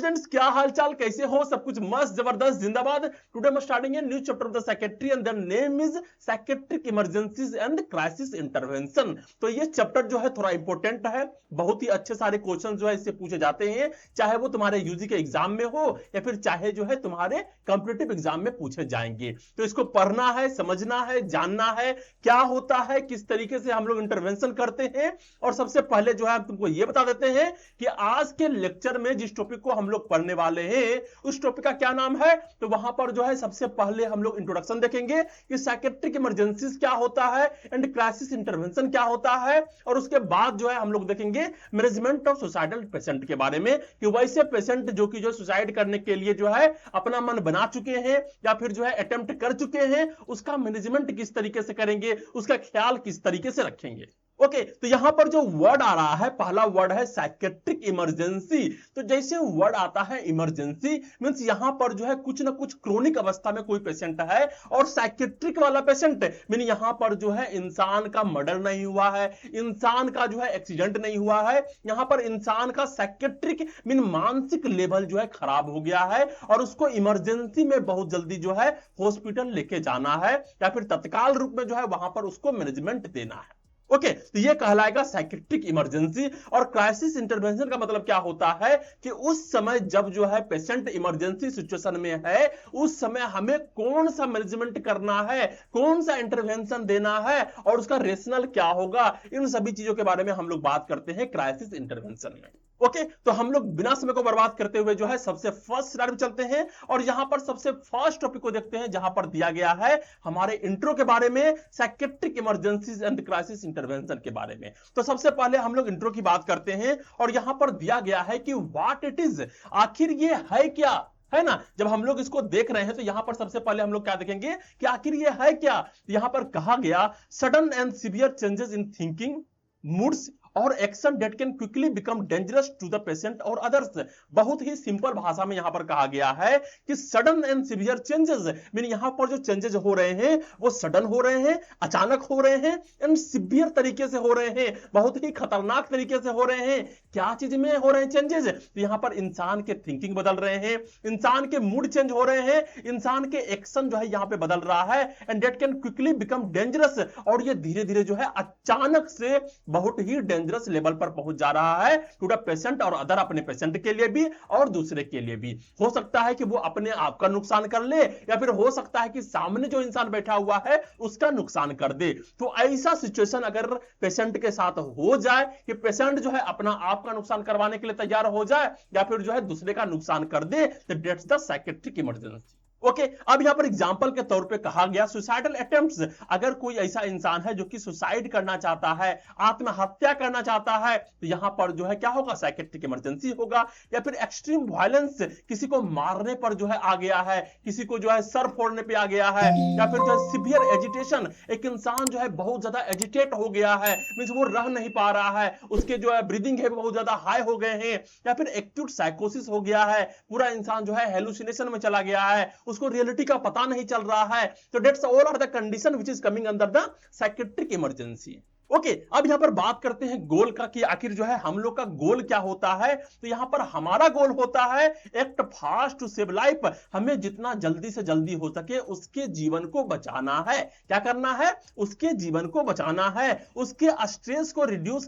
Students, क्या हालचाल, कैसे हो? सब कुछ मस्त जबरदस्त जिंदाबाद। टुडे मैं starting a new chapter of the psychiatry and the name is psychiatric emergencies and crisis intervention. तो ये चैप्टर जो है थोड़ा इंपॉर्टेंट है, बहुत ही अच्छे सारे क्वेश्चन जो है इससे पूछे जाते हैं, चाहे वो तुम्हारे यूजी के एग्जाम में हो या फिर चाहे जो है तुम्हारे कॉम्पिटिटिव एग्जाम में पूछे जाएंगे। तो इसको पढ़ना है, समझना है, जानना है क्या होता है, किस तरीके से हम लोग इंटरवेंशन करते हैं। और सबसे पहले जो है हम तुमको ये बता देते हैं कि आज के लेक्चर में जिस टॉपिक को हम लोग पढ़ने वाले हैं उस टॉपिक का क्या नाम है। तो वहां पर जो है सबसे पहले हम लोग इंट्रोडक्शन देखेंगे कि साइकेट्रिक इमरजेंसीज क्या होता है एंड क्राइसिस इंटरवेंशन क्या होता है, और उसके बाद जो है हम लोग देखेंगे मैनेजमेंट ऑफ सुसाइडल पेशेंट के बारे में कि वैसे पेशेंट जो कि जो सुसाइड करने के लिए जो है अपना मन बना चुके हैं या फिर जो है अटेम्प्ट कर चुके हैं, उसका मैनेजमेंट किस तरीके से करेंगे, उसका ख्याल किस तरीके से रखेंगे। ओके, तो यहां पर जो वर्ड आ रहा है, पहला वर्ड है साइकेट्रिक इमरजेंसी। तो जैसे वर्ड आता है इमरजेंसी मींस यहां पर जो है कुछ ना कुछ क्रोनिक अवस्था में कोई पेशेंट है, और साइकेट्रिक वाला पेशेंट मीन यहां पर जो है इंसान का मर्डर नहीं हुआ है, इंसान का जो है एक्सीडेंट नहीं हुआ है, यहां पर इंसान का साइकेट्रिक मीन मानसिक लेवल जो है खराब हो गया है और उसको इमरजेंसी में बहुत जल्दी जो है हॉस्पिटल लेके जाना है या फिर तत्काल रूप में जो है वहां पर उसको मैनेजमेंट देना है। ओके, तो ये कहलाएगा साइकेट्रिक इमरजेंसी। और क्राइसिस इंटरवेंशन का मतलब क्या होता है कि उस समय जब जो है पेशेंट इमरजेंसी सिचुएशन में है, उस समय हमें कौन सा मैनेजमेंट करना है, कौन सा इंटरवेंशन देना है और उसका रेशनल क्या होगा, इन सभी चीजों के बारे में हम लोग बात करते हैं क्राइसिस इंटरवेंशन में। ओके, तो हम लोग बिना समय को बर्बाद करते हुए जो है सबसे फर्स्ट स्लाइड में चलते हैं और यहां पर सबसे फर्स्ट टॉपिक को देखते हैं जहां पर दिया गया है हमारे इंट्रो के बारे में, psychiatric emergencies and crisis intervention के बारे में। तो सबसे पहले हम लोग इंट्रो की बात करते हैं और यहां पर दिया गया है कि व्हाट इट इज, आखिर ये है क्या, है ना। जब हम लोग इसको देख रहे हैं तो यहां पर सबसे पहले हम लोग क्या देखेंगे कि आखिर ये है क्या। यहां पर कहा गया sudden and severe changes in thinking, moods और action that can quickly become dangerous to the patient और अदर्स। बहुत ही सिंपल भाषा में यहां पर कहा गया है कि sudden and severe changes mean यहां पर जो चेंजेस हो रहे हैं वो सडन हो रहे हैं, अचानक हो रहे हैं, एंड सीवियर तरीके से हो रहे हैं, बहुत ही खतरनाक तरीके से हो रहे हैं। क्या चीज में हो रहे हैं चेंजेस? तो यहां पर इंसान के थिंकिंग बदल रहे हैं, इंसान के मूड चेंज हो रहे हैं, इंसान के एक्शन जो है यहां पे बदल रहा है, and that can quickly become dangerous, और ये धीरे धीरे जो है अचानक से बहुत ही डेंजरस लेवल पर पहुंच जा रहा है टू द पेशेंट और अदर, अपने पेशेंट के लिए भी और दूसरे के लिए भी। हो सकता है कि वो अपने आप का नुकसान कर ले या फिर हो सकता है कि सामने जो इंसान बैठा हुआ है उसका नुकसान कर दे। तो ऐसा सिचुएशन अगर पेशेंट के साथ हो जाए कि पेशेंट जो है अपना आप का नुकसान करवाने के लिए तैयार हो जाए या फिर जो है दूसरे का नुकसान कर दे, तो that's the psychiatric emergency. Okay, अब यहां पर एग्जांपल के तौर पे कहा गया सुसाइडल अटेम्प्ट्स। अगर कोई ऐसा इंसान है जो कि सुसाइड करना चाहता है, आत्महत्या करना चाहता है, तो यहां पर जो है क्या होगा, साइकेट्रिक इमरजेंसी होगा। या फिर एक्सट्रीम वायलेंस, किसी को मारने पर जो है आ गया है, किसी को जो है सर फोड़ने पे आ गया है, या फिर जो है सिवियर एजिटेशन, एक इंसान जो है बहुत ज्यादा एजिटेट हो गया है, मींस वो रह नहीं पा रहा है, उसके जो है ब्रीदिंग है बहुत ज्यादा हाई हो गए हैं, या फिर एक्यूट साइकोसिस हो गया है, पूरा इंसान जो है हेलुसिनेशन में चला गया है, उसको रियलिटी का पता नहीं चल रहा है। तो that's all are the condition which is coming under the psychiatric emergency. Okay, अब यहां पर बात करते हैं गोल का कि आखिर जो है हम लोग का गोल क्या होता है। तो यहां पर हमारा गोल होता है act fast to save life, हमें जितना जल्दी से जल्दी हो सके उसके जीवन को बचाना है। क्या करना है? उसके जीवन को बचाना है, उसके स्ट्रेस को रिड्यूस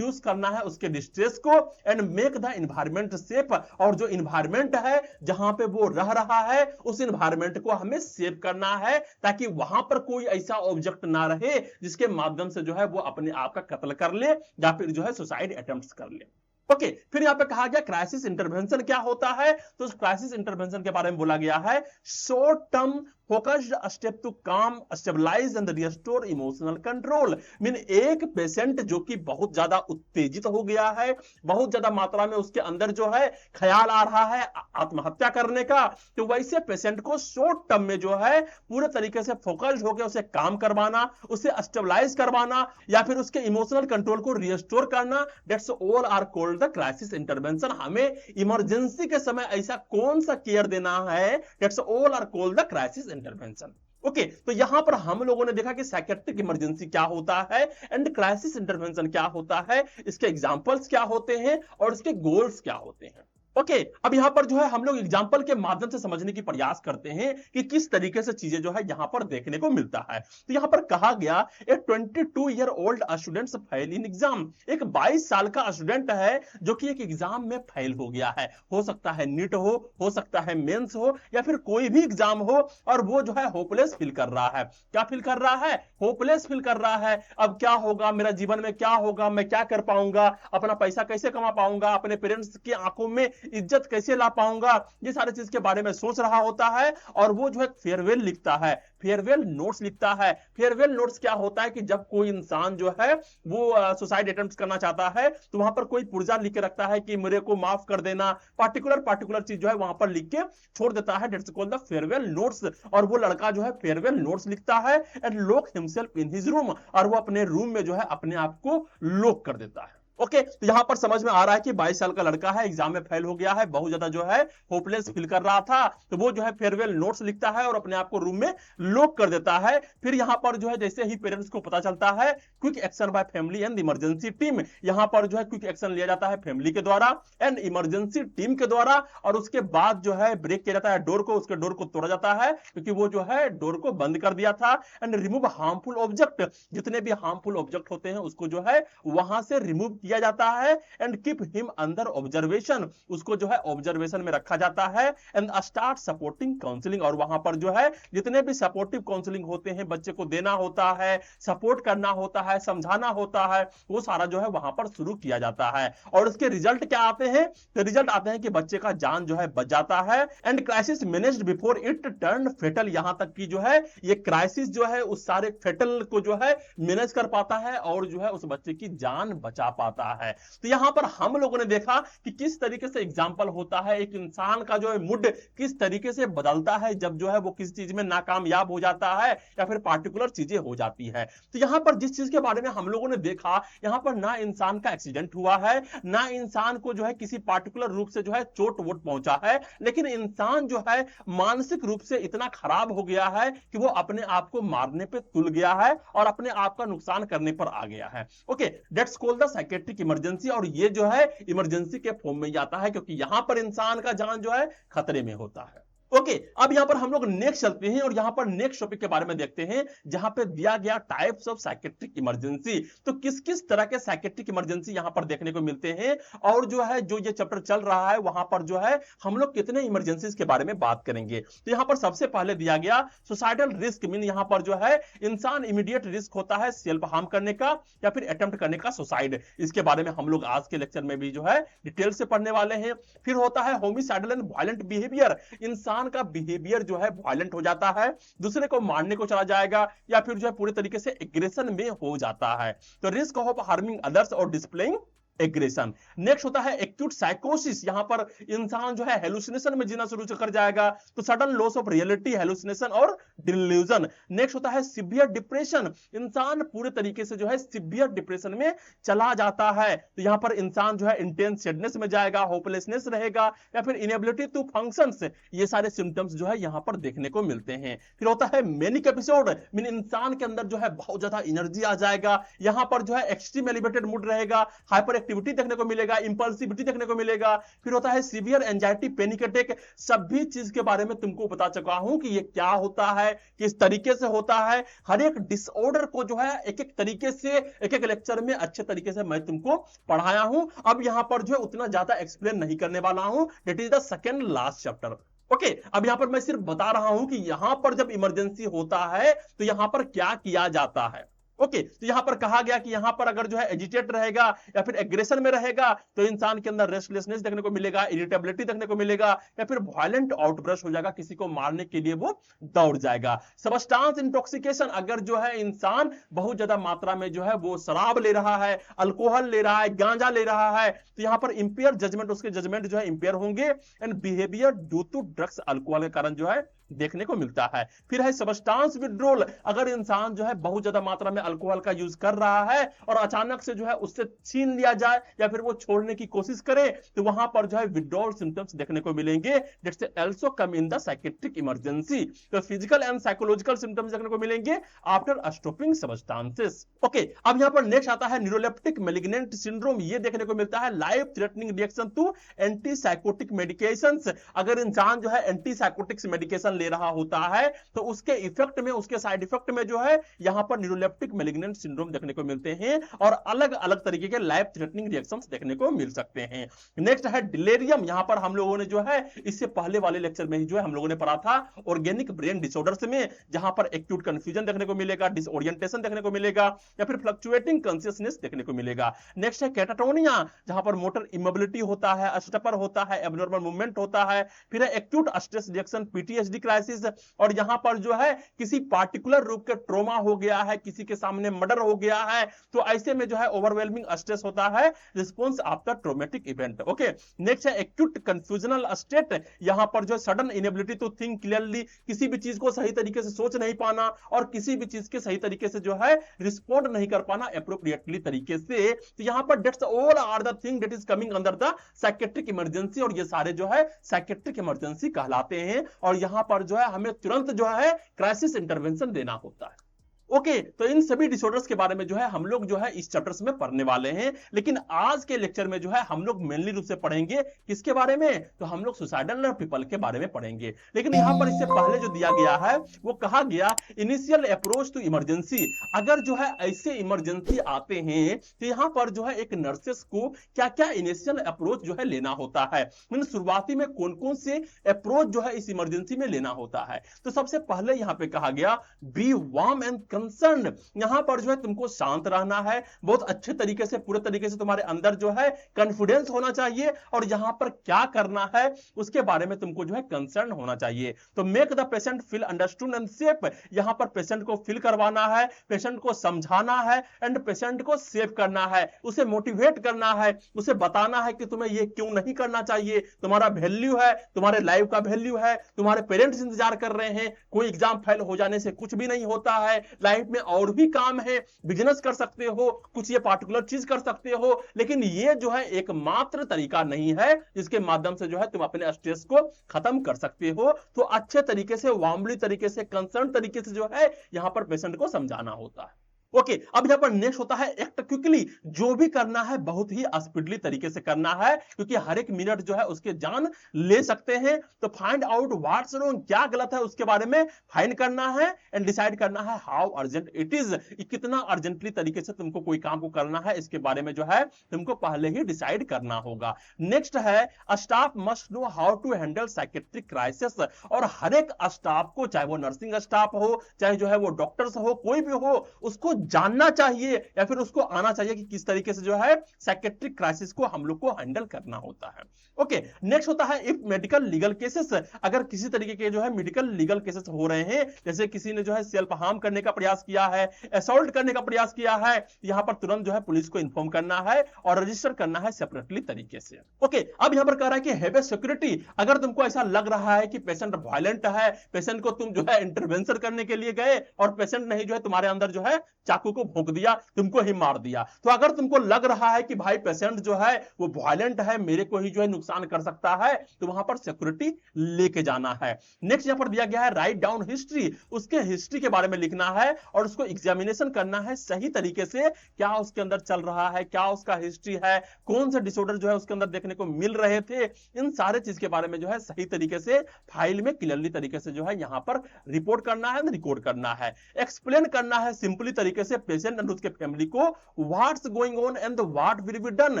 करना है उसके डिस्ट्रेस को, and make the environment safe, और जो एनवायरमेंट है जहां पे वो रह रहा है उस एनवायरमेंट को हमें सेव करना है ताकि वहां पर कोई ऐसा ऑब्जेक्ट ना रहे जिसके माध्यम से जो है वो अपने आप का कत्ल कर ले या फिर जो है सुसाइड अटेम्प्ट्स कर ले। ओके, फिर यहां पे कहा गया क्राइसिस इंटरवेंशन क्या होता है। तो क्राइसिस इंटरवेंशन के बारे में बोला गया है short term focused step to calm stabilise and restore emotional control. Mean एक पेशेंट जो कि बहुत ज्यादा उत्तेजित हो गया है, बहुत ज्यादा मात्रा में उसके अंदर जो है ख्याल आ रहा है आत्महत्या करने का, तो वैसे पेशेंट को शॉर्ट टर्म में जो है पूरे तरीके से फोकस्ड होकर उसे काम करवाना, उसे स्टेबलाइज करवाना या फिर उसके इमोशनल कंट्रोल को रिस्टोर करना, that's all are called the crisis intervention. हमें इमरजेंसी के समय ऐसा कौन सा केयर देना है, that's all are called the crisis intervention. Okay, तो यहां पर हम लोगों ने देखा कि साइकेट्रिक इमरजेंसी क्या होता है एंड क्राइसिस इंटरवेंशन क्या होता है, इसके एग्जांपल्स क्या होते हैं और इसके गोल्स क्या होते हैं। ओके अब यहां पर जो है हम लोग एग्जांपल के माध्यम से समझने की प्रयास करते हैं कि किस तरीके से चीजें जो है यहां पर देखने को मिलता है। तो यहां पर कहा गया ए 22-year-old student fail in exam, एक 22 साल का स्टूडेंट है जो कि एक एग्जाम में फेल हो गया है। हो सकता है नीट हो सकता है मेंस हो, या फिर कोई भी एग्जाम हो, और वो जो है होपलेस फील कर रहा है। क्या फील कर रहा है? होपलेस फील कर रहा है। अब क्या होगा मेरा जीवन में, क्या होगा, मैं क्या कर पाऊंगा, अपना पैसा कैसे कमा पाऊंगा, अपने पेरेंट्स की आंखों में इज्जत कैसे ला पाऊंगा, ये सारी चीज के बारे में सोच रहा होता है। और वो जो है फेयरवेल लिखता है, फेयरवेल नोट्स लिखता है। फेयरवेल नोट्स क्या होता है कि जब कोई इंसान जो है वो सुसाइड अटेम्प्ट करना चाहता है तो वहां पर कोई पुर्जा लिख के रखता है कि मेरे को माफ कर देना, पार्टिकुलर चीज जो है वहां पर लिख के छोड़ देता है। That's called the farewell notes. और वो लड़का जो है फेयरवेल नोट्स लिखता है and lock himself in his room, और वो अपने रूम में जो है अपने आप को लॉक कर देता है। ओके तो यहां पर समझ में आ रहा है कि 22 साल का लड़का है, एग्जाम में फेल हो गया है, बहुत ज्यादा जो है होपलेस फील कर रहा था, तो वो जो है फेयरवेल नोट्स लिखता है और अपने आप को रूम में लॉक कर देता है। फिर यहां पर जो है जैसे ही पेरेंट्स को पता चलता है, quick action by family and emergency team, यहां पर जो है क्विक एक्शन लिया जाता है फैमिली के द्वारा एंड इमरजेंसी टीम के द्वारा, और उसके बाद जो है ब्रेक किया जाता है डोर को, उसके डोर को तोड़ा जाता है क्योंकि वो जो है डोर को बंद कर दिया था। एंड रिमूव हार्मफुल ऑब्जेक्ट, जितने भी हार्मफुल ऑब्जेक्ट होते हैं उसको जो है वहां से रिमूव किया जाता है and keep him under observation, उसको जो है ऑब्जर्वेशन में रखा जाता है। एंड स्टार्ट सपोर्टिंग काउंसलिंग, और वहां पर जो है जितने भी सपोर्टिव काउंसलिंग होते हैं, बच्चे को देना होता है, सपोर्ट करना होता है, समझाना होता है, वो सारा जो है वहां पर शुरू किया जाता है। और उसके रिजल्ट क्या आते हैं? तो रिजल्ट आते हैं कि बच्चे का जान जो है बच जाता है। And crisis managed before it turn fatal, यहां तक कि जो है ये क्राइसिस जो है उस सारे फेटल को जो है मैनेज कर पाता है और जो है उस बच्चे की जान बचा पाता है। तो यहां पर हम लोगों ने देखा कि किस तरीके से एग्जाम्पल होता है, एक इंसान का जो है मूड किस तरीके से बदलता है जब जो है वो किसी चीज में नाकामयाब हो जाता है या फिर पार्टिकुलर चीजें हो जाती है। तो यहां पर जिस चीज के बारे में हम लोगों ने देखा, यहां पर ना इंसान का एक्सीडेंट हुआ है, ना इंसान को जो है किसी पार्टिकुलर रूप से जो है चोट वोट पहुंचा है, लेकिन इंसान जो है मानसिक रूप से इतना खराब हो गया है कि वो अपने आप को मारने पे तुल गया है और अपने आप का नुकसान करने पर आ गया है। Okay that's called the psychiatric emergency, और ये जो है इमरजेंसी के फॉर्म में जाता है क्योंकि यहां पर इंसान का जान जो है खतरे में होता है। ओके अब यहां पर हम लोग नेक्स्ट चलते हैं और यहां पर नेक्स्ट टॉपिक के बारे में देखते हैं जहां पे दिया गया टाइप्स ऑफ साइकेट्रिक इमरजेंसी। तो किस किस तरह के साइकेट्रिक इमरजेंसी यहां पर देखने को मिलते हैं, और जो है जो ये चैप्टर चल रहा है वहां पर जो है हम लोग कितने इमरजेंसीज के बारे में बात करेंगे। तो यहां पर सबसे पहले दिया गया सुसाइडल रिस्क, मीन यहां पर जो है इंसान इमीडिएट रिस्क होता है सेल्फ हार्म करने का या फिर अटेम्प्ट करने का सुसाइड। इसके बारे में हम लोग आज के लेक्चर में भी जो है डिटेल से पढ़ने वाले हैं। फिर होता है होमिसाइडल एंड वायलेंट बिहेवियर, इंसान का बिहेवियर जो है वायलेंट हो जाता है, दूसरे को मारने को चला जाएगा या फिर जो है पूरे तरीके से एग्रेशन में हो जाता है। तो रिस्क ऑफ हार्मिंग अदर्स और डिस्प्लेइंग एग्रेशन। नेक्स्ट होता है एक्यूट साइकोसिस, यहां पर इंसान जो है हेलुसिनेशन में जीना शुरू कर जाएगा, तो sudden loss of reality, hallucination और डिल्यूजन। नेक्स्ट होता है सिवियर डिप्रेशन, इंसान पूरे तरीके से जो है सिवियर डिप्रेशन में चला जाता है, तो यहां पर इंसान जो है इंटेंस सैडनेस में जाएगा, होपलेसनेस रहेगा या फिर इनेबिलिटी टू फंक्शंस, ये सारे सिम्टम्स जो है यहां पर देखने को मिलते हैं। फिर होता है मैनिक एपिसोड, मीन इंसान के अंदर जो है बहुत ज्यादा एनर्जी आ जाएगा, यहां पर जो है एक्सट्रीम एलिवेटेड मूड रहेगा, हाइपर एक्टिविटी देखने को मिलेगा, इंपल्सिविटी देखने को मिलेगा। फिर होता है सीवियर एंजाइटी, पैनिक अटैक। सभी चीज के बारे में तुमको बता चुका हूं कि ये क्या होता है, किस तरीके से होता है। हर एक डिसऑर्डर को जो है एक एक तरीके से एक एक लेक्चर में अच्छे तरीके से मैं तुमको पढ़ाया हूं। अब यहां पर जो है उतना ज्यादा एक्सप्लेन नहीं करने वाला हूं, that is the second last chapter. Okay अब यहां पर मैं सिर्फ बता रहा हूं कि यहां पर जब इमरजेंसी होता है तो यहां पर क्या किया जाता है। ओके तो यहां पर कहा गया कि यहां पर अगर जो है एजिटेट रहेगा या फिर एग्रेशन में रहेगा तो इंसान के अंदर रेस्टलेसनेस देखने को मिलेगा, इरिटेबिलिटी देखने को मिलेगा या फिर वायलेंट आउटब्रस्ट हो जाएगा, किसी को मारने के लिए वो दौड़ जाएगा। सब्सटेंस इंटॉक्सिकेशन, अगर जो है इंसान बहुत ज्यादा मात्रा में जो है वो शराब ले रहा है, अल्कोहल ले रहा है, गांजा ले रहा है, तो यहां पर इंपेयर जजमेंट, उसके जजमेंट जो है इंपेयर होंगे। And behaviour due to drugs, alcohol के कारण जो है देखने को मिलता है। फिर है सब्सटेंस विड्रॉल, अगर इंसान जो है बहुत ज्यादा मात्रा में अल्कोहल का यूज कर रहा है और अचानक से जो है उससे छीन लिया जाए या फिर वो छोड़ने की कोशिश करे, तो वहां पर जो है विड्रॉल सिम्टम्स देखने को मिलेंगे, that's also come in the psychiatric emergency. तो फिजिकल एंड साइकोलॉजिकल सिम्टम्स देखने को मिलेंगे आफ्टर स्टॉपिंग सब्सटेंसेस। ओके, अब यहां पर नेक्स्ट आता है न्यूरोलेप्टिक मैलिग्नेंट सिंड्रोम। ये देखने को मिलता है life threatening reaction to antipsychotic medications. अगर इंसान जो है एंटीसाइकोटिक्स मेडिकेशन ले रहा होता है तो उसके इफेक्ट में, उसके साइड इफेक्ट में जो है यहां पर न्यूरोलेप्टिक मैलिग्नेंट सिंड्रोम देखने को मिलते हैं और अलग अलग तरीके के लाइफ थ्रेटनिंग रिएक्शंस देखने को मिल सकते हैं। नेक्स्ट है डिलेरियम। यहां पर हम लोगों ने जो है इससे पहले वाले लेक्चर में ही जो है हम लोगों ने पढ़ा था ऑर्गेनिक ब्रेन डिसऑर्डर्स में, जहां पर एक्यूट कंफ्यूजन देखने को मिलेगा, डिसओरिएंटेशन देखने को मिलेगा या फिर फ्लक्चुएटिंग कॉन्शियसनेस देखने को मिलेगा। नेक्स्ट है कैटाटोनिया, जहां पर मोटर इमोबिलिटी होता है, स्टपर होता है, एब्नॉर्मल मूवमेंट होता है। फिर है acute stress reaction, PTSD crisis, और यहां पर जो है किसी पार्टिकुलर रूप के ट्रॉमा हो गया है, किसी के सामने मर्डर हो गया है, तो ऐसे में जो है ओवरवेलमिंग स्ट्रेस होता है, response after traumatic event. Okay, next है एक्यूट कंफ्यूजनल स्टेट। यहां पर जो sudden inability to think clearly, किसी भी चीज को सही तरीके से सोच नहीं पाना और किसी भी चीज के सही तरीके से जो है रिस्पॉन्ड नहीं कर पाना एप्रोप्रिएटली तरीके से। तो यहां पर that's all are the thing that is coming under the psychiatric emergency, और ये सारे जो है साइकेट्रिक इमरजेंसी कहलाते हैं और यहां पर जो है हमें तुरंत जो है क्राइसिस इंटरवेंशन देना होता है। ओके, तो इन सभी डिसऑर्डर्स के बारे में जो है हम लोग जो है इस चैप्टर्स में पढ़ने वाले हैं, लेकिन आज के लेक्चर में जो है हम लोग मेनली रूप से पढ़ेंगे किसके बारे में, तो हम लोग सुसाइडल पीपल के बारे में पढ़ेंगे। लेकिन यहां पर इससे पहले जो दिया गया है वो कहा गया इनिशियल अप्रोच टू इमरजेंसी। अगर जो है ऐसे इमरजेंसी आते हैं तो यहां पर जो है एक नर्सेस को क्या क्या इनिशियल अप्रोच जो है लेना होता है, मतलब शुरुआती में कौन कौन से अप्रोच जो है इस इमरजेंसी में लेना होता है। तो सबसे पहले यहां पे कहा गया बी वार्म एंड कंसर्न। यहां पर जो है तुमको शांत रहना है, बहुत अच्छे तरीके से, पूरे तरीके से तुम्हारे अंदर जो है कॉन्फिडेंस होना चाहिए और यहां पर क्या करना है उसके बारे में तुमको जो है कंसर्न होना चाहिए। तो make the patient feel understood and safe. यहां पर पेशेंट को फील करवाना है, पेशेंट को समझाना है एंड पेशेंट को सेव करना है, उसे मोटिवेट करना है, उसे बताना है कि तुम्हें ये क्यों नहीं करना चाहिए, तुम्हारा वैल्यू है, तुम्हारे लाइफ का वैल्यू है, तुम्हारे पेरेंट्स इंतजार कर रहे हैं, कोई एग्जाम फेल हो जाने से कुछ भी नहीं होता है, लाइफ में और भी काम है, बिजनेस कर सकते हो, कुछ ये पार्टिकुलर चीज कर सकते हो, लेकिन ये जो है एकमात्र तरीका नहीं है जिसके माध्यम से जो है तुम अपने स्ट्रेस को खत्म कर सकते हो। तो अच्छे तरीके से, वार्मली तरीके से, कंसर्न तरीके से जो है यहां पर पेशेंट को समझाना होता है। ओके, अब यहां पर नेक्स्ट होता है एक्ट क्विकली। जो भी करना है बहुत ही स्पीडली तरीके से करना है, क्योंकि हर एक मिनट जो है उसके जान ले सकते हैं। तो फाइंड आउट व्हाट्स रॉन्ग, क्या गलत है उसके बारे में फाइंड करना है एंड डिसाइड करना है हाउ अर्जेंट इट इज, कितना अर्जेंटली तरीके से तुमको कोई काम को करना है, इसके बारे में जो है तुमको पहले ही डिसाइड करना होगा। नेक्स्ट है staff must know how to handle psychiatric crisis, और हर एक स्टाफ को, चाहे वो नर्सिंग स्टाफ हो, चाहे जो है वो डॉक्टर्स हो, कोई भी हो, उसको जानना चाहिए या फिर उसको आना चाहिए कि किस तरीके से जो है साइकेट्रिक क्राइसिस को हम लोग को हैंडल करना होता है। ओके, नेक्स्ट होता है इफ मेडिकल लीगल केसेस। अगर किसी तरीके के जो है मेडिकल लीगल केसेस हो रहे हैं, जैसे किसी ने जो है सेल्फ हार्म करने का प्रयास किया है, असॉल्ट करने का प्रयास किया है, यहां पर तुरंत जो है पुलिस को इन्फॉर्म करना है और रजिस्टर करना है सेपरेटली तरीके से। ओके, अब यहां पर कह रहा है कि हैव ए सिक्योरिटी। अगर तुमको ऐसा लग रहा है कि पेशेंट वायलेंट है, पेशेंट को तुम जो है इंटरवेंशन करने के लिए गए और पेशेंट ने ही जो है तुम्हारे अंदर जो है चाकू को भोंक दिया, तुमको ही मार दिया, तो अगर तुमको लग रहा है कि भाई पेशेंट जो है वो वायलेंट है, मेरे को ही जो है नुकसान कर सकता है, तो वहां पर सिक्योरिटी लेके जाना है। नेक्स्ट यहां पर दिया गया है राइट डाउन हिस्ट्री। उसके हिस्ट्री के बारे में लिखना है और उसको एग्जामिनेशन करना है सही तरीके से, क्या उसके अंदर चल रहा है, क्या उसका हिस्ट्री है, कौन से डिसऑर्डर जो है उसके अंदर देखने को मिल रहे थे, इन सारे चीज के बारे में जो है सही तरीके से फाइल में क्लियरली तरीके से जो है यहां पर रिपोर्ट करना है, रिकॉर्ड करना है, एक्सप्लेन करना है सिंपली तरीके से पेशेंट एंड उसके फैमिली को what's going on and what will be done,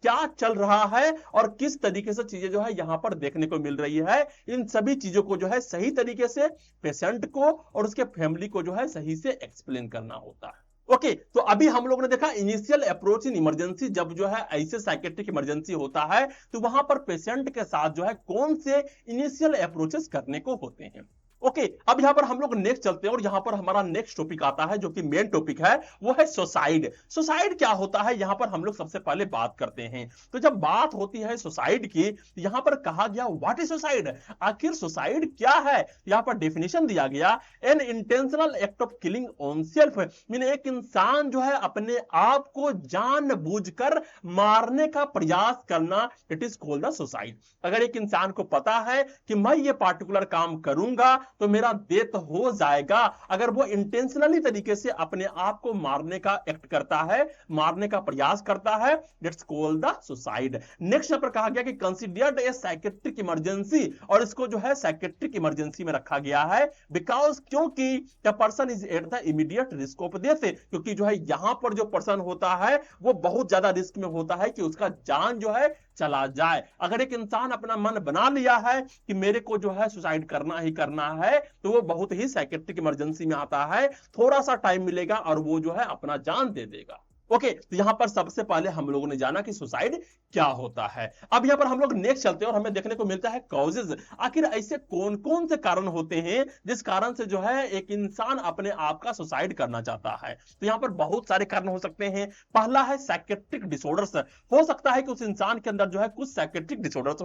क्या चल रहा है और किस तरीके से चीजें जो है यहां पर देखने को मिल रही है। इन सभी चीजों को जो है सही तरीके से पेशेंट को और उसके फैमिली को जो है सही से एक्सप्लेन करना होता है। ओके, तो अभी हम लोगों ने देखा इनिशियल अप्रोच इन इमरजेंसी। जब जो है ऐसे साइकेट्रिक इमरजेंसी होता है तो वहां पर पेशेंट के साथ जो है कौन से इनिशियल अप्रोचेस करने को होते हैं। ओके, अब यहां पर हम लोग नेक्स्ट चलते हैं और यहां पर हमारा नेक्स्ट टॉपिक आता है जो कि मेन टॉपिक है, वो है सुसाइड। सुसाइड क्या होता है यहां पर हम लोग सबसे पहले बात करते हैं। तो जब बात होती है सुसाइड की, यहां पर कहा गया व्हाट इज सुसाइड, आखिर सुसाइड क्या है। यहां पर डेफिनेशन दिया गया, an intentional act of killing on self, mean एक इंसान जो है अपने आप को जानबूझकर मारने का प्रयास करना, it is called the suicide. अगर एक इंसान को पता है कि मैं ये पार्टिकुलर काम करूंगा तो मेरा डेथ हो जाएगा, अगर वो इंटेंशनली तरीके से अपने आप को मारने का एक्ट करता है, मारने का प्रयास करता है, that's called the suicide. Next यहां पर कहा गया कि कंसीडर्ड ए साइकेट्रिक इमरजेंसी, और इसको जो है साइकेट्रिक इमरजेंसी में रखा गया है बिकॉज, क्योंकि the person is at the immediate risk of death, क्योंकि जो है यहां पर जो पर्सन होता है वो बहुत ज्यादा रिस्क में होता है कि उसका जान जो है चला जाए। अगर एक इंसान अपना मन बना लिया है कि मेरे को जो है सुसाइड करना ही करना है, तो वो बहुत ही साइकेट्रिक इमरजेंसी में आता है, थोड़ा सा टाइम मिलेगा और वो जो है अपना जान दे देगा। ओके, तो यहां पर सबसे पहले हम लोगों ने जाना कि सुसाइड क्या होता है। अब यहां पर हम लोग नेक्स्ट चलते हैं और हमें देखने को मिलता है कॉजेज, आखिर ऐसे कौन कौन से कारण होते हैं जिस कारण से जो है एक इंसान अपने आप का सुसाइड करना चाहता है। तो यहां पर बहुत सारे कारण हो सकते हैं। पहला है साइकेट्रिक डिसऑर्डर्स, हो सकता है कि उस इंसान के अंदर जो है कुछ साइकेट्रिक डिसऑर्डर्स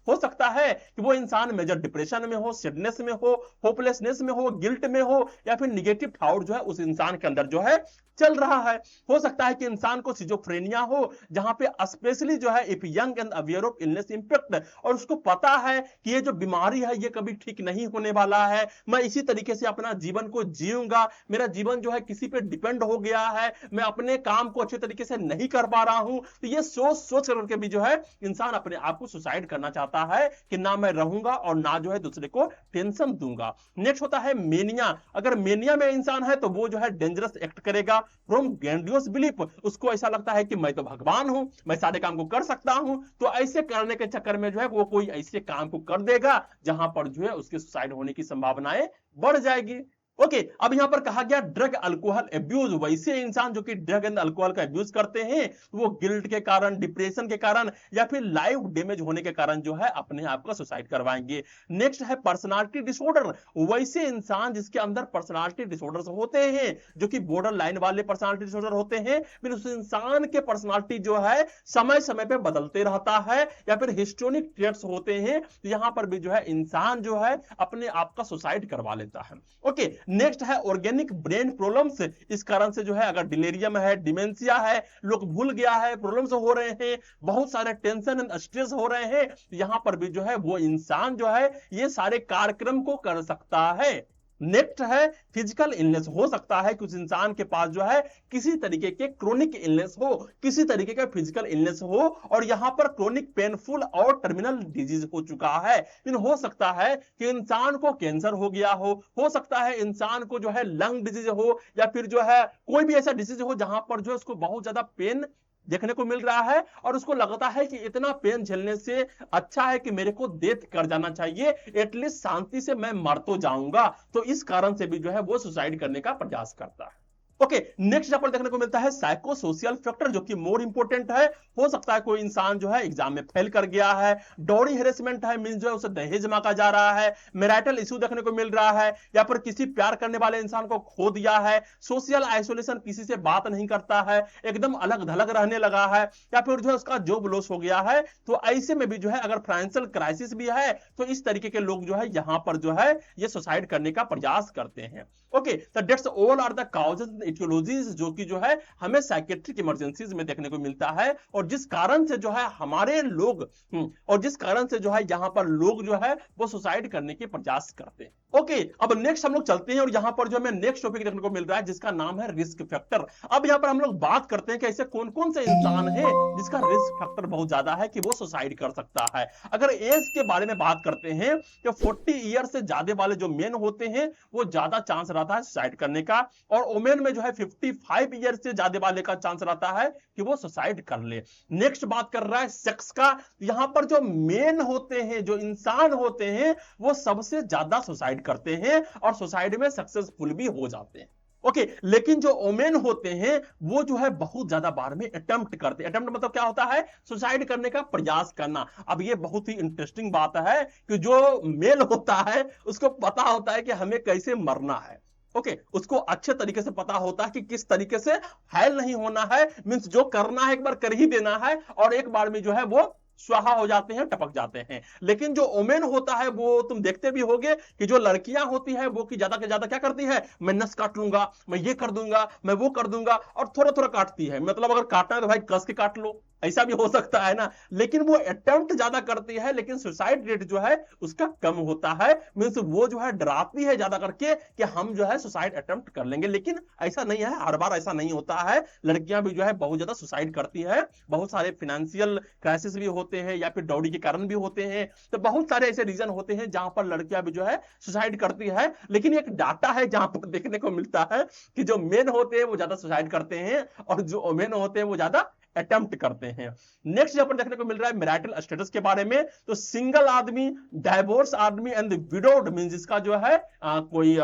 हो सकता है कि वो इंसान मेजर डिप्रेशन में हो, सैडनेस में हो, होपलेसनेस में हो, गिल्ट में हो, या फिर निगेटिव थॉट जो है उस इंसान के अंदर जो है चल रहा है। हो सकता है कि इंसान को सिजोफ्रेनिया हो, जहां पे स्पेशली जो है if young and aware of illness impact, और उसको पता है कि ये जो बीमारी है ये कभी ठीक नहीं होने वाला है, मैं इसी तरीके से अपना जीवन को जीऊंगा, मेरा जीवन जो है किसी पे डिपेंड हो गया है, मैं अपने काम को अच्छे तरीके से नहीं कर पा रहा हूं। तो ये सोच सोच करके भी जो है इंसान अपने आप को सुसाइड करना चाहता है कि ना मैं रहूंगा और ना जो है दूसरे को टेंशन दूंगा। नेक्स्ट होता है मेनिया, अगर मेनिया में इंसान है तो वो जो है डेंजरस एक्ट करेगा फ्रॉम ग्रैंडियोस बिलीफ, उसको ऐसा लगता है कि मैं तो भगवान हूं, मैं सारे काम को कर सकता हूं, तो ऐसे करने के चक्कर में जो है वो कोई ऐसे काम को कर देगा जहां पर जो है उसके सुसाइड होने की संभावनाएं बढ़ जाएगी। ओके, अब यहां पर कहा गया ड्रग अल्कोहल एब्यूज, वैसे इंसान जो कि ड्रग एंड अल्कोहल का एब्यूज करते हैं वो गिल्ट के कारण, डिप्रेशन के कारण या फिर लाइफ डैमेज होने के कारण जो है अपने आप का सुसाइड करवाएंगे। नेक्स्ट है पर्सनालिटी डिसऑर्डर, वैसे इंसान जिसके अंदर पर्सनालिटी डिसऑर्डर्स होते हैं जो कि बॉर्डर लाइन वाले पर्सनालिटी डिसऑर्डर होते हैं, फिर उस इंसान के पर्सनालिटी जो है समय समय पे बदलते रहता है या फिर हिस्टोनिक ट्रेट्स होते हैं, तो यहां पर भी जो है इंसान जो है अपने आप का सुसाइड करवा लेता है। ओके, नेक्स्ट है ऑर्गेनिक ब्रेन प्रॉब्लम्स, इस कारण से जो है अगर डिलेरियम है, डिमेंशिया है, लोग भूल गया है, प्रॉब्लम्स हो रहे हैं, बहुत सारे टेंशन एंड स्ट्रेस हो रहे हैं, यहां पर भी जो है वो इंसान जो है ये सारे कार्यक्रम को कर सकता है। नेक्स्ट है फिजिकल इलनेस, हो सकता है कि उस इंसान के पास जो है किसी तरीके के क्रोनिक इलनेस हो, किसी तरीके का फिजिकल इलनेस हो और यहां पर क्रोनिक पेनफुल और टर्मिनल डिजीज हो चुका है। लेकिन हो सकता है कि इंसान को कैंसर हो सकता है इंसान को जो है लंग डिजीज हो, या फिर जो है कोई भी ऐसा डिजीज हो जहां पर जो है उसको बहुत ज्यादा पेन देखने को मिल रहा है और उसको लगता है कि इतना पेन झेलने से अच्छा है कि मेरे को डेथ कर जाना चाहिए, एटलीस्ट शांति से मैं मर तो जाऊंगा, तो इस कारण से भी जो है वो सुसाइड करने का प्रयास करता है। ओके, नेक्स्ट यहां पर देखने को मिलता है साइको सोशल फैक्टर, जो कि मोर इंपोर्टेंट है। हो सकता है कोई इंसान जो है एग्जाम में फेल कर गया है, डॉरी हेरेसमेंट है, मींस जो है उसे दहेज मांगा जा रहा है, मैरिटल इशू देखने को मिल रहा है, या फिर किसी प्यार करने वाले इंसान को खो दिया है, सोशल आइसोलेशन, किसी से बात नहीं करता है, एकदम अलग थलग रहने लगा है, या फिर जो है उसका जॉब लॉस हो गया है, तो ऐसे में भी जो है अगर फाइनेंशियल क्राइसिस भी है तो इस तरीके के लोग जो है यहां पर जो है ये सुसाइड करने का प्रयास करते हैं। ओके, तो that's all are the causes aetiologies जो कि जो है हमें साइकेट्रिक इमरजेंसीज में देखने को मिलता है, और जिस कारण से जो है हमारे लोग और जिस कारण से जो है यहां पर लोग जो है वो सुसाइड करने के प्रयास करते हैं। ओके, अब नेक्स्ट हम लोग चलते हैं और यहां पर जो हमें नेक्स्ट टॉपिक देखने को मिल रहा है जिसका नाम है रिस्क फैक्टर। अब यहां पर हम लोग बात करते हैं कि ऐसे कौन कौन से इंसान है जिसका रिस्क फैक्टर बहुत ज्यादा है कि वो सुसाइड कर सकता है। अगर एज के बारे में बात करते हैं तो 40 ईयर से ज्यादा वाले जो मेन होते हैं वो ज्यादा चांस रहता है सुसाइड करने का, और वुमेन में जो है 55 ईयर से ज्यादा वाले का चांस रहता है कि वो सुसाइड कर ले। नेक्स्ट बात कर रहा है सेक्स का, यहां पर जो मेन होते हैं, जो इंसान होते हैं, वो सबसे ज्यादा सुसाइड करते हैं और सुसाइड में सक्सेसफुल भी हो जाते हैं। ओके लेकिन जो ओमेन होते हैं वो जो है बहुत ज्यादा बार में अटेम्प्ट करते हैं। अटेम्प्ट मतलब क्या होता है? सुसाइड करने का प्रयास करना। अब ये बहुत ही इंटरेस्टिंग बात है कि जो मेल होता है उसको पता होता है कि हमें कैसे मरना है। ओके उसको अच्छे तरीके से पता होता है कि किस तरीके से हायल नहीं होना है, मींस जो करना है एक बार कर ही देना है और एक बार में जो है वो स्वाहा हो जाते हैं, टपक जाते हैं। लेकिन जो ओमेन होता है वो तुम देखते भी होगे कि जो लड़कियां होती है वो की ज्यादा क्या करती है? मैं नस काट लूंगा, मैं ये कर दूंगा, मैं वो कर दूंगा, और थोड़ा थोड़ा काटती है। मतलब अगर काटना है तो भाई कस के काट लो, ऐसा भी हो सकता है ना। लेकिन वो अटेम्प्ट ज्यादा करती है लेकिन सुसाइड रेट जो है उसका कम होता है। मींस वो जो है डराती है ज्यादा करके कि हम जो है सुसाइड अटेम्प्ट कर लेंगे। लेकिन ऐसा नहीं है, हर बार ऐसा नहीं होता है। लड़कियां भी जो है बहुत ज्यादा सुसाइड करती है। बहुत सारे फाइनेंशियल क्राइसिस भी होते हैं या फिर डॉडी के कारण भी होते हैं। तो बहुत सारे ऐसे रीजन होते हैं जहां पर लड़कियां भी जो है सुसाइड करती है। लेकिन एक डाटा है जहां पर देखने को मिलता है कि जो मेन होते हैं वो ज्यादा सुसाइड करते हैं और जो वोमेन होते हैं वो ज्यादा अटेम्प्ट करते हैं। नेक्स्ट यहां पर देखने को मिल रहा है मैरिटल स्टेटस के बारे में। तो सिंगल आदमी, डाइवोर्स आदमी एंड विडोड मींस जिसका जो है कोई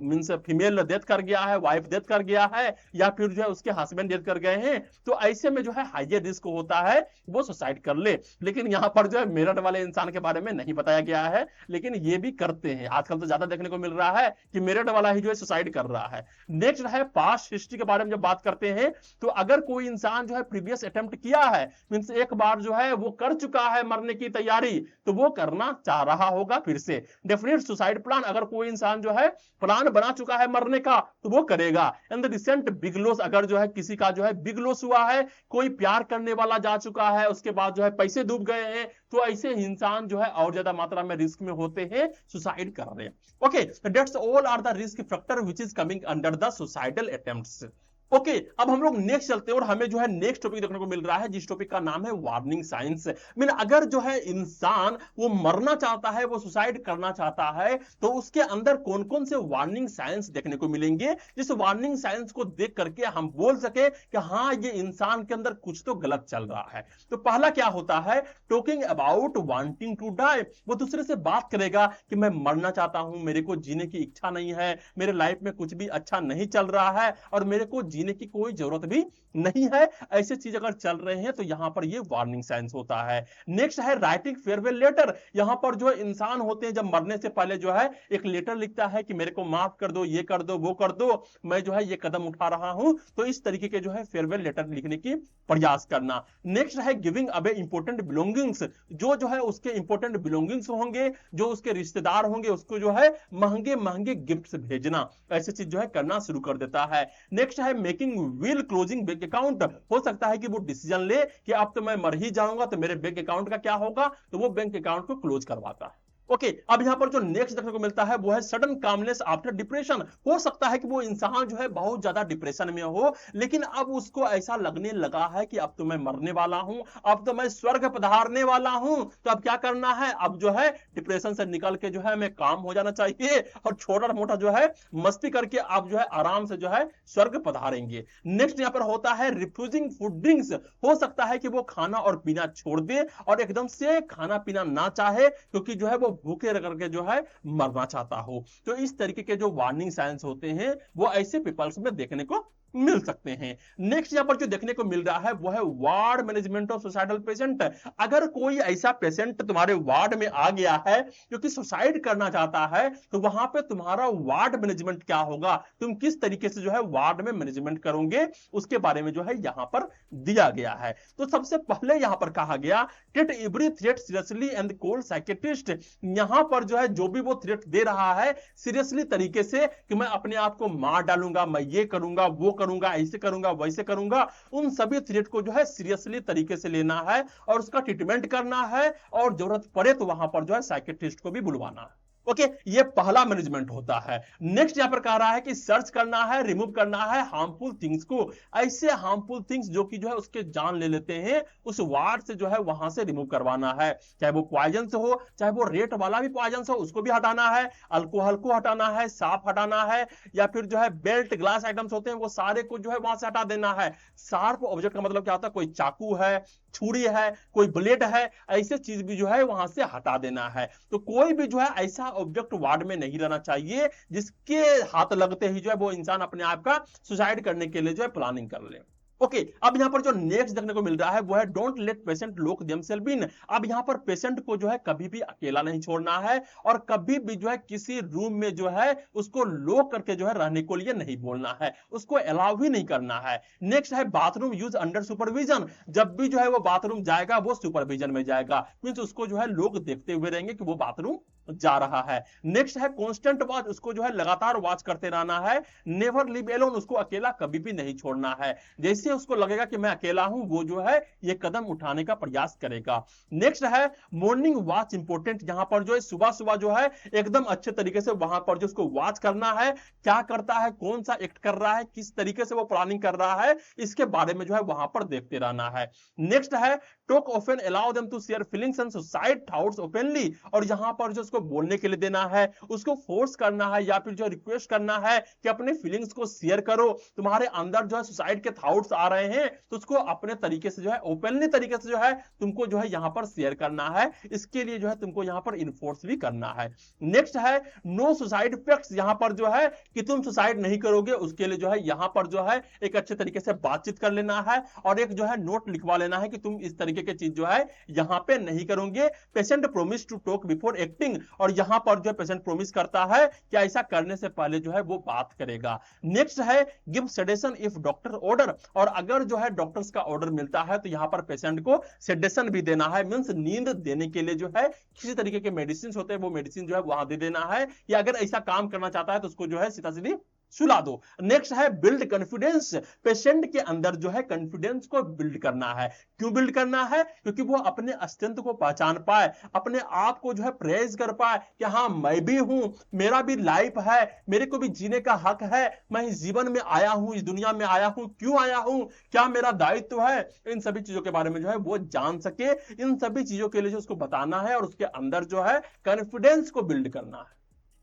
मींस फीमेल डेथ कर गया है, वाइफ डेथ कर गया है या फिर जो है उसके हस्बैंड डेथ कर गए हैं, तो ऐसे में जो है हाइयर रिस्क होता है वो सुसाइड कर ले। लेकिन यहां पर जो है मेरठ वाले इंसान के बारे में नहीं बताया गया है, लेकिन ये भी करते हैं। आजकल तो ज्यादा देखने को मिल रहा है कि मेरठ वाला ही जो है सुसाइड कर रहा है। नेक्स्ट है पास्ट हिस्ट्री के बारे में जब बात करते हैं तो अगर कोई इंसान जो है प्रीवियस अटेम्प्ट किया है, मींस एक बार जो है वो कर चुका है मरने की तैयारी, तो वो करना चाह रहा होगा फिर से। डेफिनेट सुसाइड प्लान, अगर कोई इंसान जो है प्लान बना चुका है मरने का तो वो करेगा। And the recent big loss, अगर जो है किसी का जो है बिग लॉस हुआ है, कोई प्यार करने वाला जा चुका है उसके बाद जो है पैसे डूब गए हैं, तो ऐसे इंसान जो है और ज्यादा मात्रा में रिस्क में होते हैं सुसाइड कर रहे हैं। Okay that's all are the risk factor which is coming under the suicidal attempts. Okay अब हम लोग नेक्स्ट चलते हैं और हमें जो है नेक्स्ट टॉपिक देखने को मिल रहा है जिस टॉपिक का नाम है वार्निंग साइंस। मीन अगर जो है इंसान वो मरना चाहता है, वो सुसाइड करना चाहता है, तो उसके अंदर कौन कौन से वार्निंग साइंस देखने को मिलेंगे जिस वार्निंग साइंस को देख करके हम बोल सके कि हाँ ये इंसान के अंदर कुछ तो गलत चल रहा है। तो पहला क्या होता है? Talking about wanting to die. वो दूसरे से बात करेगा कि मैं मरना चाहता हूं, मेरे को जीने की इच्छा नहीं है, मेरे लाइफ में कुछ भी अच्छा नहीं चल रहा है और मेरे को जीने की कोई जरूरत भी नहीं है। ऐसे चीज अगर चल रहे हैं तो यहां पर ये वार्निंग साइंस होता है। नेक्स्ट है राइटिंग फेयरवेल लेटर। यहां पर जो इंसान होते हैं जब मरने से पहले जो है एक लेटर लिखता है कि मेरे को माफ कर दो, ये कर दो, वो कर दो, मैं जो है ये कदम उठा रहा हूं। तो इस तरीके के जो है फेयरवेल लेटर लिखने की प्रयास करना। नेक्स्ट है गिविंग अवे इंपोर्टेंट बिलोंगिंग्स। जो है उसके इंपोर्टेंट बिलोंगिंग्स होंगे, जो उसके रिश्तेदार होंगे, उसको जो है महंगे महंगे गिफ्ट्स भेजना, ऐसी चीज जो है करना शुरू कर देता है। नेक्स्ट है making will closing bank account. हो सकता है कि वो डिसीजन ले कि अब तो मैं मर ही जाऊंगा तो मेरे बैंक अकाउंट का क्या होगा, तो वो बैंक अकाउंट को क्लोज करवाता है। ओके अब यहां पर जो नेक्स्ट देखने को मिलता है वो है सडन कामनेस आफ्टर डिप्रेशन। हो सकता है कि वो इंसान जो है बहुत ज्यादा डिप्रेशन में हो, लेकिन अब उसको ऐसा लगने लगा है कि अब तो मैं मरने वाला हूं, अब तो मैं स्वर्ग पधारने वाला हूं, तो अब क्या करना है? अब जो है डिप्रेशन से निकल के जो है हमें काम हो जाना चाहिए और छोटा मोटा जो है मस्ती करके आप जो है आराम से जो है स्वर्ग पधारेंगे। नेक्स्ट यहां पर होता है रिफ्यूजिंग फूड ड्रिंक्स। हो सकता है कि वो खाना और पीना छोड़ दे और एकदम से खाना पीना ना चाहे क्योंकि जो है वो भूखे रह करके जो है मरना चाहता हो। तो इस तरीके के जो वार्निंग साइंस होते हैं वो ऐसे पीपल्स में देखने को मिल सकते हैं। नेक्स्ट यहां पर जो देखने को मिल रहा है वो है ward management of suicidal patient. अगर कोई ऐसा पेशेंट तुम्हारे वार्ड में आ गया है जो कि सुसाइड करना चाहता है, तो वहां पे तुम्हारा वार्ड मैनेजमेंट क्या होगा, तुम किस तरीके से जो है वार्ड में मैनेजमेंट करोगे, उसके बारे में जो है यहां पर दिया गया है। तो सबसे पहले यहां पर कहा गया take every threat seriously and call psychiatrist. यहां पर जो है जो भी वो थ्रेट दे रहा है सीरियसली तरीके से कि मैं अपने आप को मार डालूंगा, मैं ये करूंगा, वो करूंगा, ऐसे करूंगा, वैसे करूंगा, उन सभी थ्रेट को जो है सीरियसली तरीके से लेना है और उसका ट्रीटमेंट करना है और जरूरत पड़े तो वहां पर जो है साइकियाट्रिस्ट को भी बुलवाना है। ओके ये पहला मैनेजमेंट होता है। नेक्स्ट यहां पर कह रहा है कि सर्च करना है, रिमूव करना है हार्मफुल थिंग्स को। ऐसे हार्मफुल थिंग्स जो कि जो है उसके जान ले लेते हैं, उस वार्ड से जो है वहां से रिमूव करवाना है। चाहे वो पॉइजन से हो, चाहे वो रेट वाला भी पॉइजन हो, उसको भी हटाना है, अल्कोहल को हटाना है, सांप हटाना है, या फिर जो है बेल्ट ग्लास आइटम्स होते हैं वो सारे को जो है वहां से हटा देना है। शार्प ऑब्जेक्ट का मतलब क्या होता है? कोई चाकू है, छुरी है, कोई ब्लेड है, ऐसे चीज भी जो है वहां से हटा देना है। तो कोई भी जो है ऐसा ऑब्जेक्ट वार्ड में नहीं रहना चाहिए जिसके हाथ लगते ही जो है वो इंसान अपने आप का सुसाइड करने के लिए जो है प्लानिंग कर ले। ओके अब यहां पर जो नेक्स्ट देखने को मिल रहा है वो है don't let patient lock themselves in. अब यहां पर पेशेंट को जो है कभी भी अकेला नहीं छोड़ना है और कभी भी जो है किसी रूम में जो है उसको लॉक करके जो है रहने को लिए नहीं बोलना है, उसको अलाउ ही नहीं करना है। नेक्स्ट है बाथरूम यूज अंडर सुपरविजन। जब भी जो है वो बाथरूम जाएगा वो सुपरविजन में जाएगा, मींस उसको जो है लोग देखते हुए रहेंगे कि वो बाथरूम जा रहा है। नेक्स्ट है कांस्टेंट वॉच, उसको जो है लगातार वॉच करते रहना है। नेवर लिव एलोन, उसको अकेला कभी भी नहीं छोड़ना है। जैसे उसको लगेगा कि मैं अकेला हूं वो जो है ये कदम उठाने का प्रयास करेगा। नेक्स्ट है मॉर्निंग वॉच इंपॉर्टेंट, यहां पर जो है सुबह सुबह जो है एकदम अच्छे तरीके से वहां पर जो उसको वॉच करना है, क्या करता है, कौन सा एक्ट कर रहा है, किस तरीके से वो प्लानिंग कर रहा है, इसके बारे में जो है वहां पर देखते रहना है। नेक्स्ट है talk open, allow them to share feelings and suicide thoughts openly, और यहां पर जो उसको बोलने के लिए देना है, उसको फोर्स करना है या फिर जो रिक्वेस्ट करना है कि अपने फीलिंग्स को शेयर करो। तुम्हारे अंदर जो है सुसाइड के थॉट्स आ रहे हैं तो उसको अपने तरीके से जो है ओपनली तरीके से जो है तुमको जो है यहां पर शेयर करना है, इसके लिए जो है तुमको यहां पर इन्फोर्स भी करना है। नेक्स्ट है नो सुसाइड पैक्ट्स, यहां पर जो है कि तुम सुसाइड नहीं करोगे उसके लिए जो है यहां पर जो है एक अच्छे तरीके से बातचीत कर लेना है और एक जो है नोट लिखवा लेना है कि तुम इस तरीके की चीज जो है यहां पे नहीं करोगे। Patient promise to talk before acting, और यहां पर जो पेशेंट प्रोमिस करता है कि ऐसा करने से पहले जो है वो बात करेगा। नेक्स्ट है give sedation if doctor order, और अगर जो है डॉक्टर्स का ऑर्डर मिलता है तो यहां पर पेशेंट को सेडेशन भी देना है, मींस नींद देने के लिए जो है किसी तरीके के मेडिसिन होते हैं वो मेडिसिन जो है वहां दे देना है, या अगर ऐसा काम करना चाहता है तो उसको जो है सीधा सीधी सुला दो। नेक्स्ट है बिल्ड कॉन्फिडेंस, पेशेंट के अंदर जो है कॉन्फिडेंस को बिल्ड करना है। क्यों बिल्ड करना है? क्योंकि वो अपने अस्तित्व को पहचान पाए, अपने आप को जो है प्रेज कर पाए कि हाँ मैं भी हूं, मेरा भी लाइफ है, मेरे को भी जीने का हक है, मैं इस जीवन में आया हूं, इस दुनिया में आया हूं, क्यों आया हूं, क्या मेरा दायित्व है, इन सभी चीजों के बारे में जो है वो जान सके। इन सभी चीजों के लिए जो उसको बताना है और उसके अंदर जो है कॉन्फिडेंस को बिल्ड करना है।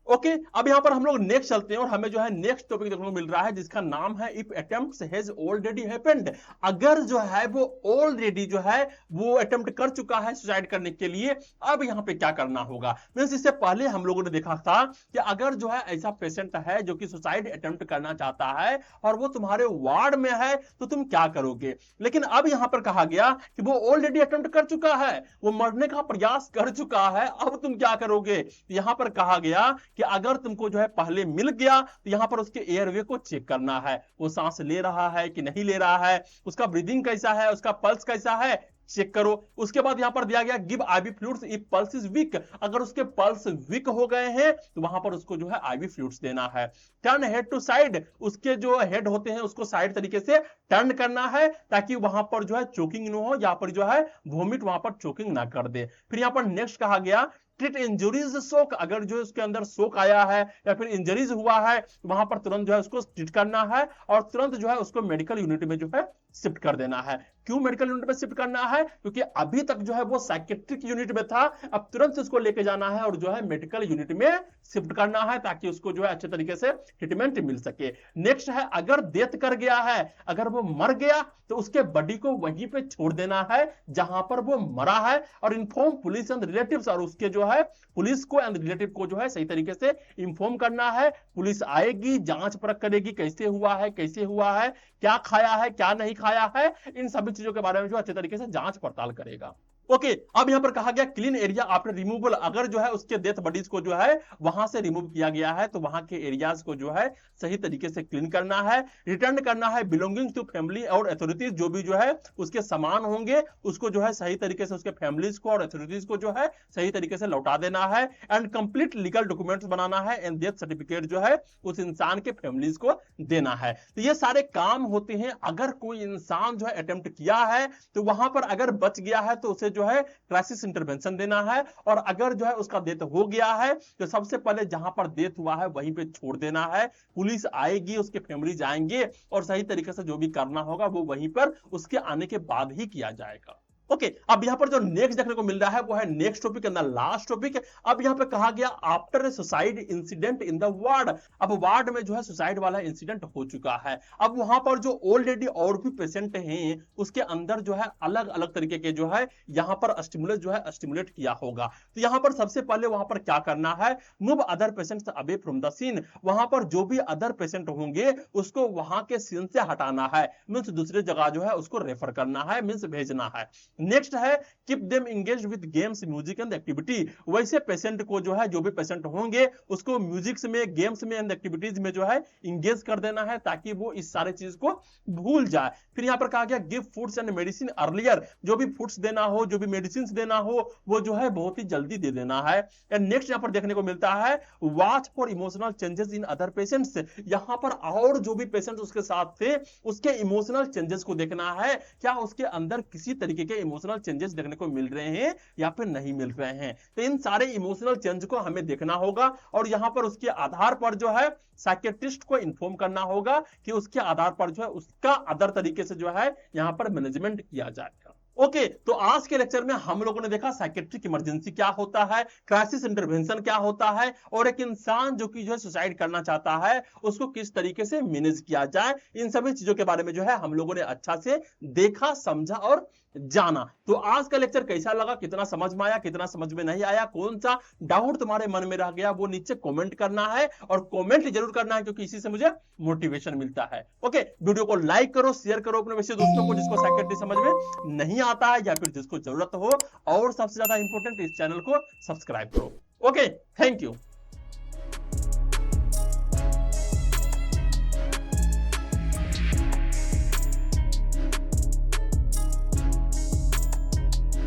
ओके अब यहां पर हम लोग नेक्स्ट चलते हैं और हमें जो है नेक्स्ट टॉपिक देखने को मिल रहा है जिसका नाम है if attempts has already happened. अगर जो है वो ऑलरेडी जो है वो अटेम्प्ट कर चुका है सुसाइड करने के लिए, अब यहां पे क्या करना होगा। मींस इससे पहले हम लोगों ने देखा था कि अगर जो है ऐसा पेशेंट है जो कि सुसाइड अटेम्प्ट करना चाहता है और वो तुम्हारे वार्ड में है तो तुम क्या करोगे, लेकिन अब यहां पर कहा गया कि वो ऑलरेडी अटेम्प्ट कर चुका है, वो मरने का प्रयास कर चुका है, अब तुम क्या करोगे। यहां पर कहा गया कि अगर तुमको जो है पहले मिल गया तो यहां पर उसके एयरवे को चेक करना है, वो सांस ले रहा है कि नहीं ले रहा है, उसका ब्रीदिंग कैसा है, उसका पल्स कैसा है, चेक करो। उसके बाद यहां पर दिया गया give ivy fluids if pulse is weak, अगर उसके पल्स वीक हो गए हैं तो वहां पर उसको जो है आईवी फ्लूइड्स देना है। टर्न हेड टू साइड, उसके जो हेड होते हैं उसको साइड तरीके से टर्न करना है ताकि वहां पर जो है चोकिंग न हो, या पर जो है वोमिट वहां पर चोकिंग ना कर दे। फिर यहां पर नेक्स्ट कहा गया ट्रीट इंजरीज शोक, अगर जो उसके अंदर शोक आया है या फिर इंजरीज हुआ है वहां पर तुरंत जो है उसको ट्रीट करना है और तुरंत जो है उसको मेडिकल यूनिट में जो है शिफ्ट कर देना है। क्यों मेडिकल यूनिट में शिफ्ट करना है? क्योंकि अभी तक जो है वो साइकेट्रिक यूनिट में था, अब तुरंत से उसको लेके जाना है और जो है मेडिकल यूनिट में शिफ्ट करना है ताकि उसको जो है अच्छे तरीके से ट्रीटमेंट मिल सके। नेक्स्ट है अगर डेथ कर गया है, अगर वो मर गया तो उसके बॉडी को वहीं पे छोड़ देना है जहां पर वो मरा है और इन्फॉर्म पुलिस एंड रिलेटिव्स, और उसके जो है पुलिस को एंड रिलेटिव को जो है सही तरीके से इंफॉर्म करना है। पुलिस आएगी, जांच परख करेगी कैसे हुआ है, कैसे हुआ है, क्या खाया है, क्या नहीं खाया है, इन सभी चीजों के बारे में जो अच्छे तरीके से जांच पड़ताल करेगा। ओके अब यहां पर कहा गया क्लीन एरिया आफ्टर रिमूवल, अगर जो है उसके डेथ बॉडीज को जो है वहां से रिमूव किया गया है तो वहां के एरियाज को जो है सही तरीके से क्लीन करना है। रिटर्न करना है बिलोंगिंग टू फैमिली और अथॉरिटीज, जो भी जो है उसके सामान होंगे उसको जो है सही तरीके से उसके फैमिलीज को और अथॉरिटीज को जो है सही तरीके से लौटा देना है। एंड कंप्लीट लीगल डॉक्यूमेंट्स बनाना है एंड डेथ सर्टिफिकेट जो है उस इंसान के फैमिलीज को देना है। तो ये सारे काम होते हैं अगर कोई इंसान जो है अटेम्प्ट किया है तो वहां पर अगर बच गया है तो उसे जो है क्राइसिस इंटरवेंशन देना है, और अगर जो है उसका डेथ हो गया है तो सबसे पहले जहां पर डेथ हुआ है वहीं पे छोड़ देना है। पुलिस आएगी, उसके फैमिली जाएंगे और सही तरीके से जो भी करना होगा वो वहीं पर उसके आने के बाद ही किया जाएगा। ओके अब यहां पर जो नेक्स्ट देखने को मिल रहा है वो है next topic and the last topic. अब यहां पे कहा गया after a suicide incident in the ward. अब वार्ड में जो है सुसाइड वाला इंसिडेंट हो चुका है। अब वहां पर जो ऑलरेडी और भी पेशेंट हैं उसके अंदर जो है अलग अलग तरीके के जो है यहां पर स्टिमुलस जो है स्टिमुलेट किया होगा। तो यहां पर सबसे पहले वहां पर क्या करना है, move other patients away from the scene. वहां पर जो भी अदर पेशेंट होंगे उसको वहां के सीन से हटाना है, मींस दूसरी जगह जो है उसको रेफर करना है, मींस भेजना है। नेक्स्ट है keep them engaged with games music and activity. वैसे पेशेंट को जो है जो भी पेशेंट होंगे उसको म्यूजिक्स में गेम्स में एंड एक्टिविटीज में जो है इंगेज कर देना है ताकि वो इस सारे चीज को भूल जाए। फिर यहां पर कहा गया give foods and medicine earlier. जो भी फूड्स देना हो जो भी मेडिसिन देना हो वो जो है बहुत ही जल्दी दे देना है। एंड नेक्स्ट यहां पर देखने को मिलता है watch for emotional changes in other patients. यहां पर और जो भी पेशेंट उसके साथ थे उसके इमोशनल चेंजेस को देखना है, क्या उसके अंदर किसी तरीके के इमोशनल चेंजेस देखने को मिल रहे हैं या फिर नहीं मिल रहे हैं। तो इन सारे इमोशनल चेंज को हमें देखना होगा और यहां पर उसके आधार पर जो है साइकियाट्रिस्ट को इन्फॉर्म करना होगा कि उसके आधार पर जो है उसका अदर तरीके से जो है यहां पर मैनेजमेंट किया जाएगा। ओके तो आज के लेक्चर में हम लोगों ने देखा साइकियाट्रिक इमरजेंसी क्या होता है, क्राइसिस इंटरवेंशन क्या होता है और एक इंसान जो कि जो है सुसाइड करना चाहता है उसको किस तरीके से मैनेज किया जाए। इन सभी चीजों के बारे में जो है हम लोगों ने अच्छा से देखा, समझा और जाना। तो आज का लेक्चर कैसा लगा, कितना समझ में आया, कितना समझ में नहीं आया, कौन सा डाउट तुम्हारे मन में रह गया वो नीचे कमेंट करना है और कमेंट जरूर करना है क्योंकि इसी से मुझे मोटिवेशन मिलता है। ओके वीडियो को लाइक करो, शेयर करो अपने वैसे दोस्तों को जिसको साइकियाट्री समझ में नहीं आता है या फिर जिसको जरूरत हो, और सबसे ज्यादा इंपॉर्टेंट इस चैनल को सब्सक्राइब करो। Okay thank you.